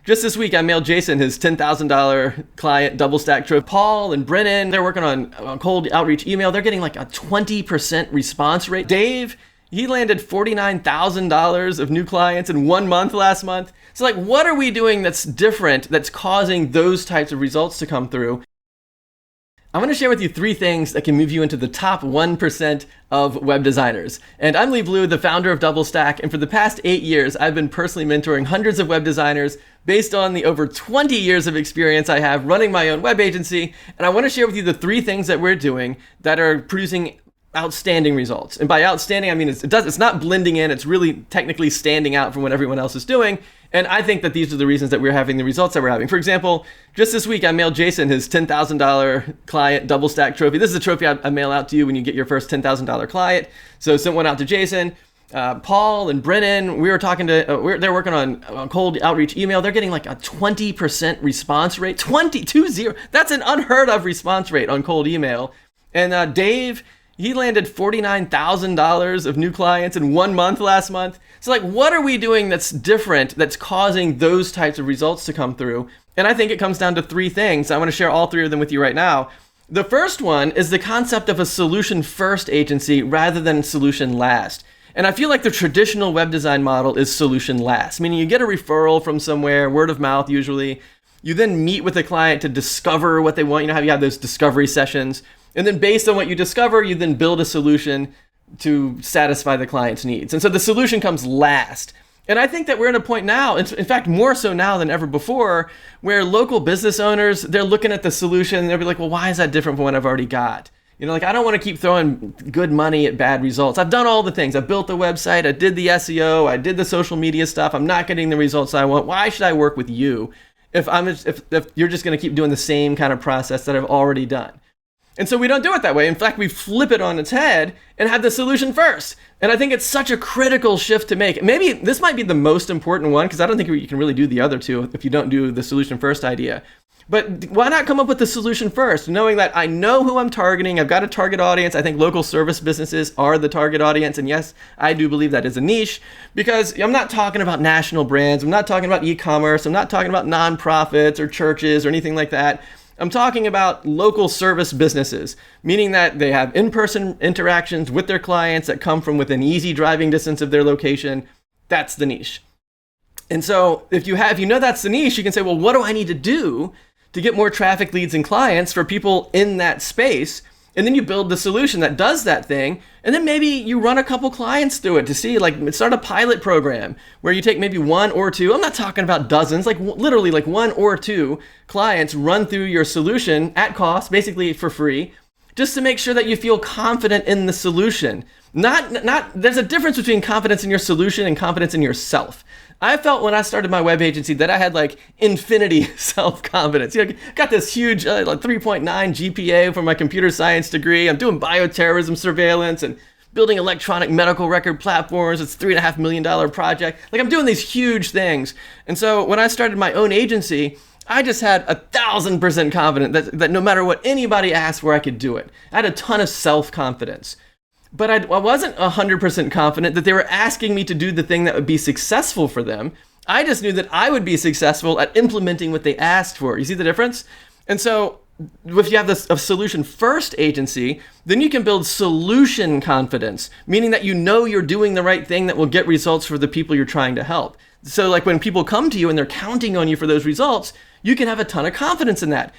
Just this week, I mailed Jason his $10,000 client DoubleStack trophy. Paul and Brennan, they're working on cold outreach email. They're getting like a 20% response rate. Dave, he landed $49,000 of new clients in 1 month last month. So like, what are we doing that's different that's causing those types of results to come through? I'm going to share with you 3 things that can move you into the top 1% of web designers. And I'm Lee Blue, the founder of DoubleStack, and for the past 8 years, I've been personally mentoring hundreds of web designers based on the over 20 years of experience I have running my own web agency. And I want to share with you the 3 things that we're doing that are producing outstanding results. And by outstanding, I mean it's not blending in, it's really technically standing out from what everyone else is doing. And I think that these are the reasons that we're having the results that we're having. For example, just this week, I mailed Jason his $10,000 client DoubleStack trophy. This is a trophy I mail out to you when you get your first $10,000 client. So sent one out to Jason. Paul and Brennan, we were talking to, they're working on cold outreach email. They're getting like a 20% response rate. 20. That's an unheard of response rate on cold email. And Dave, he landed $49,000 of new clients in 1 month last month. So like, what are we doing that's different that's causing those types of results to come through? And I think it comes down to 3 things. I want to share all 3 of them with you right now. The first one is the concept of a solution first agency rather than solution last. And I feel like the traditional web design model is solution last, meaning you get a referral from somewhere, word of mouth usually. You then meet with the client to discover what they want. You know how you have those discovery sessions. And then based on what you discover, you then build a solution to satisfy the client's needs. And so the solution comes last. And I think that we're at a point now, in fact, more so now than ever before, where local business owners, they're looking at the solution and they'll be like, well, why is that different from what I've already got? You know, like, I don't want to keep throwing good money at bad results. I've done all the things. I built the website. I did the SEO. I did the social media stuff. I'm not getting the results I want. Why should I work with you if you're just going to keep doing the same kind of process that I've already done? And so we don't do it that way. In fact, we flip it on its head and have the solution first. And I think it's such a critical shift to make. Maybe this might be the most important one, because I don't think you can really do the other 2 if you don't do the solution first idea. But why not come up with the solution first, knowing that I know who I'm targeting, I've got a target audience. I think local service businesses are the target audience. And yes, I do believe that is a niche, because I'm not talking about national brands. I'm not talking about e-commerce. I'm not talking about nonprofits or churches or anything like that. I'm talking about local service businesses, meaning that they have in-person interactions with their clients that come from within easy driving distance of their location. That's the niche. And so if you know that's the niche, you can say, well, what do I need to do to get more traffic, leads, and clients for people in that space? And then you build the solution that does that thing. And then maybe you run a couple clients through it to see, like, start a pilot program where you take maybe 1 or 2. I'm not talking about dozens, like literally like 1 or 2 clients run through your solution at cost, basically for free, just to make sure that you feel confident in the solution. There's a difference between confidence in your solution and confidence in yourself. I felt when I started my web agency that I had like infinity self-confidence. You know, got this huge like 3.9 GPA for my computer science degree. I'm doing bioterrorism surveillance and building electronic medical record platforms. It's a $3.5 million project. Like, I'm doing these huge things. And so when I started my own agency, I just had 1,000% confidence that no matter what anybody asked for, I could do it. I had a ton of self-confidence. But I wasn't 100% confident that they were asking me to do the thing that would be successful for them. I just knew that I would be successful at implementing what they asked for. You see the difference? And so if you have a solution first agency, then you can build solution confidence, meaning that you know you're doing the right thing that will get results for the people you're trying to help. So like, when people come to you and they're counting on you for those results, you can have a ton of confidence in that.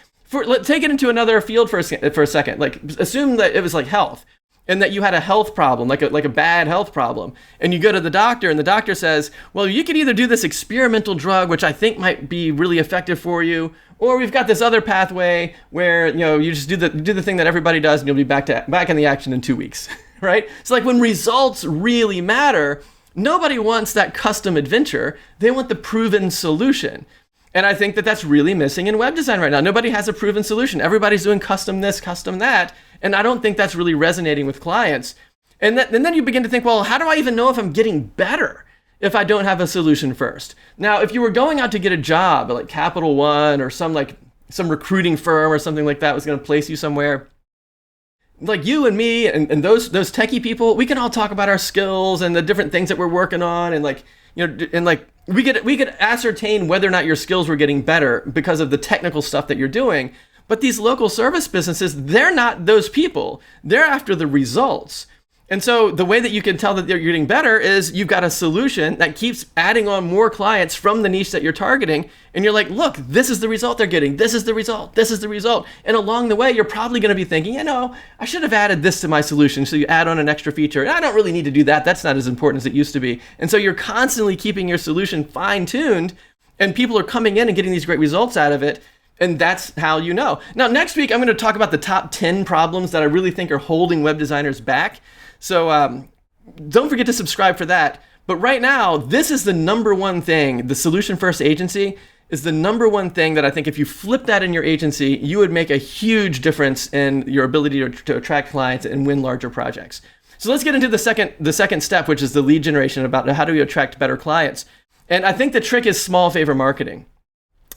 Take it into another field for a second. Like, assume that it was like health, and that you had a health problem, like a bad health problem, and you go to the doctor, and the doctor says, well, you could either do this experimental drug, which I think might be really effective for you, or we've got this other pathway where, you know, you just do the thing that everybody does, and you'll be back in the action in 2 weeks, right? So like, when results really matter, nobody wants that custom adventure. They want the proven solution. And I think that that's really missing in web design right now. Nobody has a proven solution. Everybody's doing custom this, custom that. And I don't think that's really resonating with clients. And then you begin to think, well, how do I even know if I'm getting better if I don't have a solution first? Now, if you were going out to get a job at like Capital One or some recruiting firm or something like that was going to place you somewhere, like you and me and those techie people, we can all talk about our skills and the different things that we're working on, and like, and like we could ascertain whether or not your skills were getting better because of the technical stuff that you're doing. But these local service businesses, they're not those people. They're after the results. And so the way that you can tell that you're getting better is you've got a solution that keeps adding on more clients from the niche that you're targeting. And you're like, look, this is the result they're getting. This is the result. This is the result. And along the way, you're probably going to be thinking, I should have added this to my solution. So you add on an extra feature. And I don't really need to do that. That's not as important as it used to be. And so you're constantly keeping your solution fine-tuned, and people are coming in and getting these great results out of it. And that's how you know. Now, next week, I'm going to talk about the top 10 problems that I really think are holding web designers back. So don't forget to subscribe for that. But right now, this is the number one thing. The Solution First Agency is the number one thing that I think if you flip that in your agency, you would make a huge difference in your ability to attract clients and win larger projects. So let's get into the second step, which is the lead generation, about how do we attract better clients. And I think the trick is small favor marketing.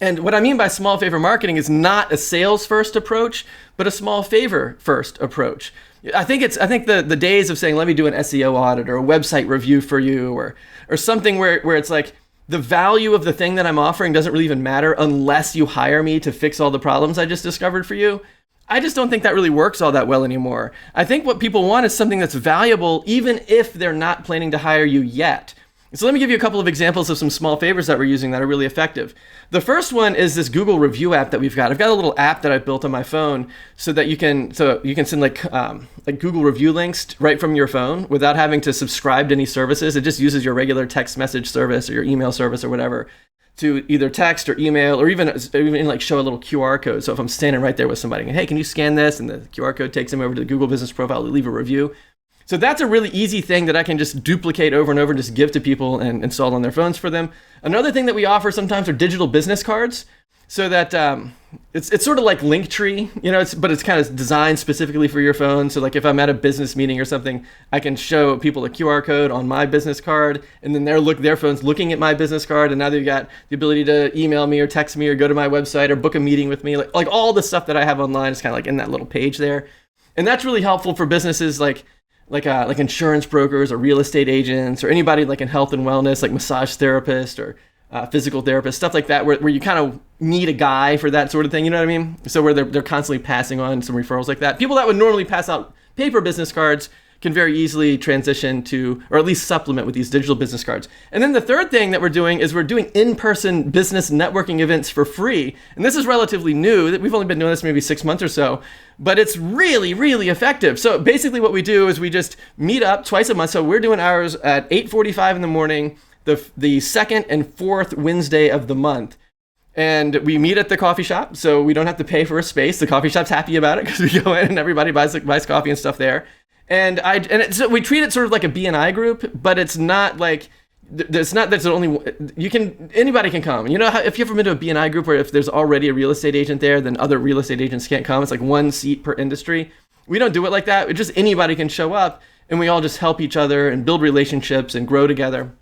And what I mean by small favor marketing is not a sales first approach, but a small favor first approach. I think the days of saying, let me do an SEO audit or a website review for you or something where it's like the value of the thing that I'm offering doesn't really even matter unless you hire me to fix all the problems I just discovered for you. I just don't think that really works all that well anymore. I think what people want is something that's valuable even if they're not planning to hire you yet. So let me give you a couple of examples of some small favors that we're using that are really effective. The first one is this Google review app that we've got. I've got a little app that I built on my phone so that you can send like Google review links right from your phone without having to subscribe to any services. It just uses your regular text message service or your email service or whatever to either text or email or even like show a little QR code. So if I'm standing right there with somebody, hey, can you scan this? And the QR code takes them over to the Google Business Profile to leave a review. So that's a really easy thing that I can just duplicate over and over and just give to people and install on their phones for them. Another thing that we offer sometimes are digital business cards, so that it's sort of like Linktree, but it's kind of designed specifically for your phone. So like if I'm at a business meeting or something, I can show people a QR code on my business card, and then their phone's looking at my business card, and now they've got the ability to email me or text me or go to my website or book a meeting with me. Like all the stuff that I have online is kind of like in that little page there, and that's really helpful for businesses like insurance brokers or real estate agents or anybody like in health and wellness, like massage therapist or physical therapist, stuff like that, where you kind of need a guy for that sort of thing, you know what I mean? So where they're constantly passing on some referrals like that. People that would normally pass out paper business cards can very easily transition to, or at least supplement with these digital business cards. And then the third thing that we're doing is we're doing in-person business networking events for free. And this is relatively new. We've only been doing this maybe 6 months or so, but it's really, really effective. So basically what we do is we just meet up twice a month. So we're doing ours at 8:45 in the morning, the second and fourth Wednesday of the month. And we meet at the coffee shop, so we don't have to pay for a space. The coffee shop's happy about it because we go in and everybody buys coffee and stuff there. And so we treat it sort of like a BNI group, but it's not like that's the only anybody can come. You know how if you've ever been to a BNI group where if there's already a real estate agent there, then other real estate agents can't come. It's like one seat per industry. We don't do it like that. Just anybody can show up, and we all just help each other and build relationships and grow together.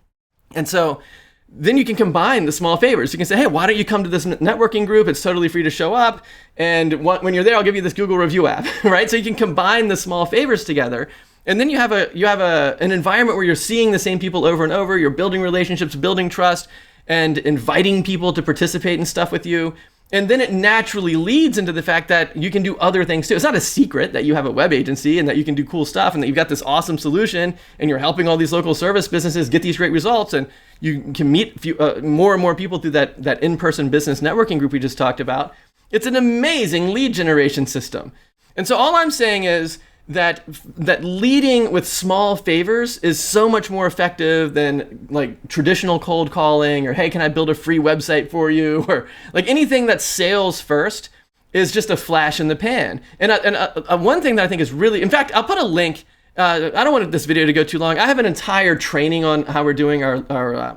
And so then you can combine the small favors. You can say, hey, why don't you come to this networking group? It's totally free to show up. And when you're there, I'll give you this Google review app, right? So you can combine the small favors together. And then you have an environment where you're seeing the same people over and over. You're building relationships, building trust, and inviting people to participate in stuff with you. And then it naturally leads into the fact that you can do other things too. It's not a secret that you have a web agency and that you can do cool stuff and that you've got this awesome solution and you're helping all these local service businesses get these great results, and you can meet more and more people through that in-person business networking group we just talked about. It's an amazing lead generation system. And so all I'm saying is that leading with small favors is so much more effective than like traditional cold calling or, hey, can I build a free website for you? Or like anything that's sales first is just a flash in the pan. And one thing that I think is really, in fact, I'll put a link. I don't want this video to go too long. I have an entire training on how we're doing our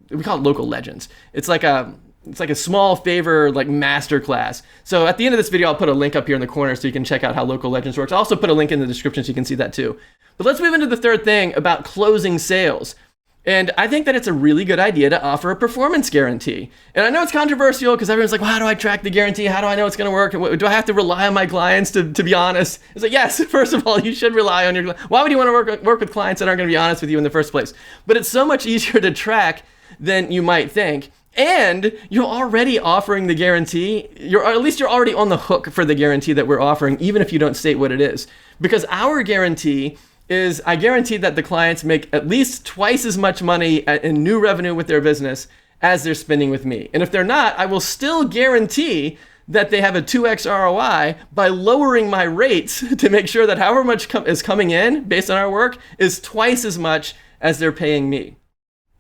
we call it local legends. It's like a small favor, like master class. So at the end of this video, I'll put a link up here in the corner so you can check out how local legends works. I'll also put a link in the description so you can see that too. But let's move into the third thing about closing sales. And I think that it's a really good idea to offer a performance guarantee. And I know it's controversial because everyone's like, well, how do I track the guarantee? How do I know it's going to work? Do I have to rely on my clients to be honest? It's like, yes, first of all, you should rely on your, why would you want to work with clients that aren't going to be honest with you in the first place? But it's so much easier to track than you might think. And you're already offering the guarantee, or at least you're already on the hook for the guarantee that we're offering, even if you don't state what it is. Because our guarantee is, I guarantee that the clients make at least twice as much money in new revenue with their business as they're spending with me. And if they're not, I will still guarantee that they have a 2x ROI by lowering my rates to make sure that however much is coming in based on our work is twice as much as they're paying me.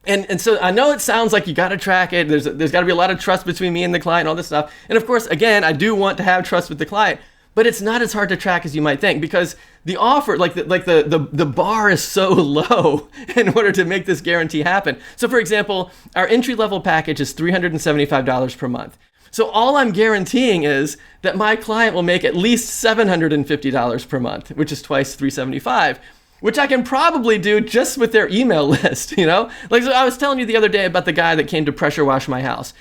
And so I know it sounds like you got to track it. There's got to be a lot of trust between me and the client and all this stuff. And of course, again, I do want to have trust with the client. But it's not as hard to track as you might think, because the offer, the bar is so low in order to make this guarantee happen. So for example, our entry-level package is $375 per month. So all I'm guaranteeing is that my client will make at least $750 per month, which is twice $375, which I can probably do just with their email list, you know? Like, so I was telling you the other day about the guy that came to pressure wash my house.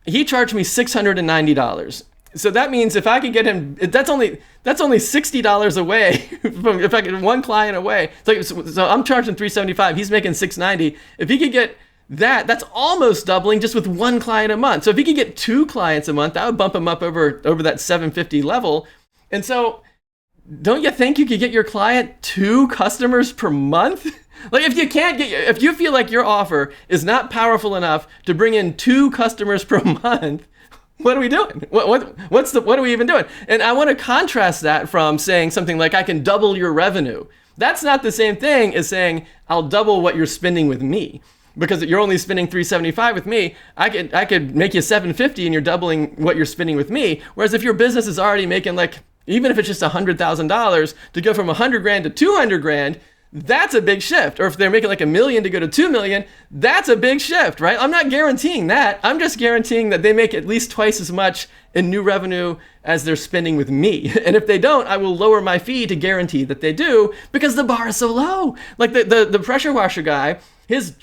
He charged me $690. So that means if I could get him, that's only $60 away from, if I get one client away. So I'm charging $375. He's making $690. If he could get that, that's almost doubling just with one client a month. So if he could get 2 clients a month, that would bump him up over that $750 level. And so, don't you think you could get your client 2 customers per month? Like, if you feel like your offer is not powerful enough to bring in 2 customers per month, what are we doing? What are we even doing? And I want to contrast that from saying something like, I can double your revenue. That's not the same thing as saying, I'll double what you're spending with me. Because you're only spending $375 with me, I could make you $750 and you're doubling what you're spending with me. Whereas if your business is already making, like, even if it's just $100,000, to go from $100,000 to $200,000, that's a big shift. Or if they're making like $1 million to go to $2 million, that's a big shift, right? I'm not guaranteeing that. I'm just guaranteeing that they make at least twice as much in new revenue as they're spending with me. And if they don't, I will lower my fee to guarantee that they do, because the bar is so low. Like the pressure washer guy, his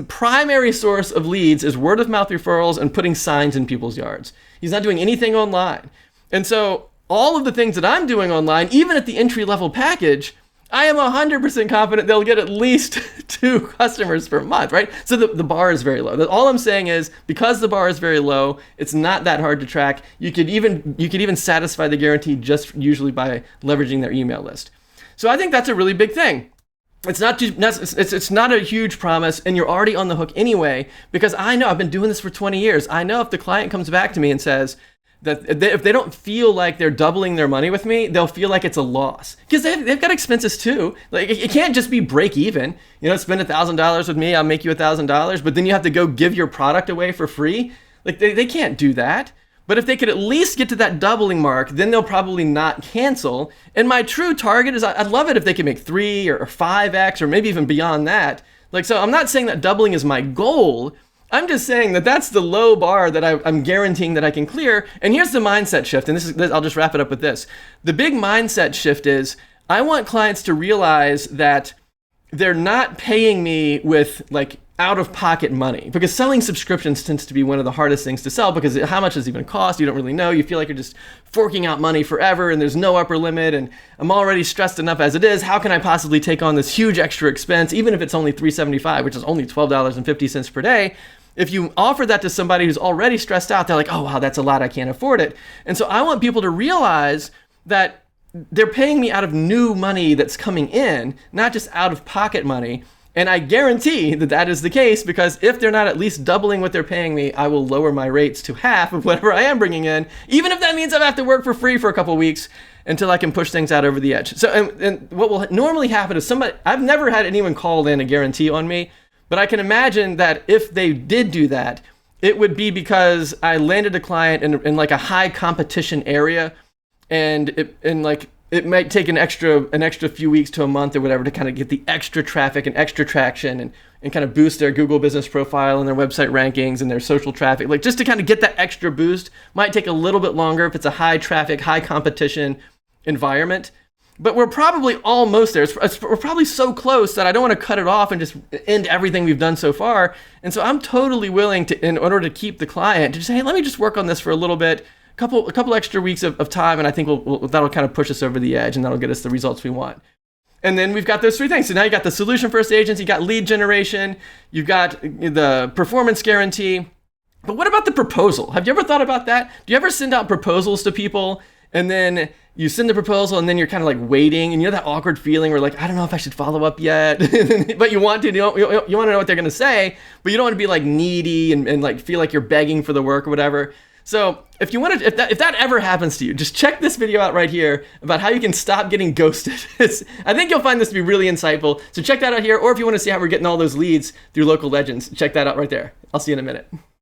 primary source of leads is word of mouth referrals and putting signs in people's yards. He's not doing anything online. And so all of the things that I'm doing online, even at the entry level package, I am 100% confident they'll get at least 2 customers per month, right? So the bar is very low. All I'm saying is, because the bar is very low, it's not that hard to track. You could even satisfy the guarantee just usually by leveraging their email list. So I think that's a really big thing. It's not a huge promise, and you're already on the hook anyway, because I know I've been doing this for 20 years. I know if the client comes back to me and says that if they don't feel like they're doubling their money with me, they'll feel like it's a loss, because they've got expenses too. Like, it can't just be break even. You know, spend $1,000 with me, I'll make you $1,000, but then you have to go give your product away for free. Like, they can't do that. But if they could at least get to that doubling mark, then they'll probably not cancel. And my true target is, I'd love it if they could make 3 or 5x or maybe even beyond that. Like, so I'm not saying that doubling is my goal. I'm just saying that that's the low bar that I'm guaranteeing that I can clear. And here's the mindset shift. And I'll just wrap it up with this. The big mindset shift is, I want clients to realize that they're not paying me with, like, out-of-pocket money, because selling subscriptions tends to be one of the hardest things to sell, because how much does it even cost? You don't really know. You feel like you're just forking out money forever, and there's no upper limit, and I'm already stressed enough as it is. How can I possibly take on this huge extra expense, even if it's only $375, which is only $12.50 per day? If you offer that to somebody who's already stressed out, they're like, oh, wow, that's a lot. I can't afford it. And so I want people to realize that they're paying me out of new money that's coming in, not just out-of-pocket money. And I guarantee that that is the case, because if they're not at least doubling what they're paying me, I will lower my rates to half of whatever I am bringing in, even if that means I have to work for free for a couple of weeks until I can push things out over the edge. So, and what will normally happen is I've never had anyone call in a guarantee on me, but I can imagine that if they did do that, it would be because I landed a client in like a high competition area, and it might take an extra few weeks to a month or whatever to kind of get the extra traffic and extra traction and kind of boost their Google business profile and their website rankings and their social traffic. Like, just to kind of get that extra boost might take a little bit longer if it's a high traffic, high competition environment. but we're probably almost there. We're probably so close that I don't want to cut it off and just end everything we've done so far. And so I'm totally willing to, in order to keep the client, to just say, hey, let me just work on this for a little bit, a couple extra weeks of time, and I think that'll kind of push us over the edge, and that'll get us the results we want. And then we've got those three things. So now you got the solution first agents, you got lead generation, you've got the performance guarantee. But what about the proposal? Have you ever thought about that? Do you ever send out proposals to people and then you send the proposal and then you're kind of like waiting and you know that awkward feeling where like, I don't know if I should follow up yet, but you want to, you want to know what they're going to say, but you don't want to be like needy and like feel like you're begging for the work or whatever. So if that ever happens to you, just check this video out right here about how you can stop getting ghosted. I think you'll find this to be really insightful. So check that out here, or if you want to see how we're getting all those leads through local legends, check that out right there. I'll see you in a minute.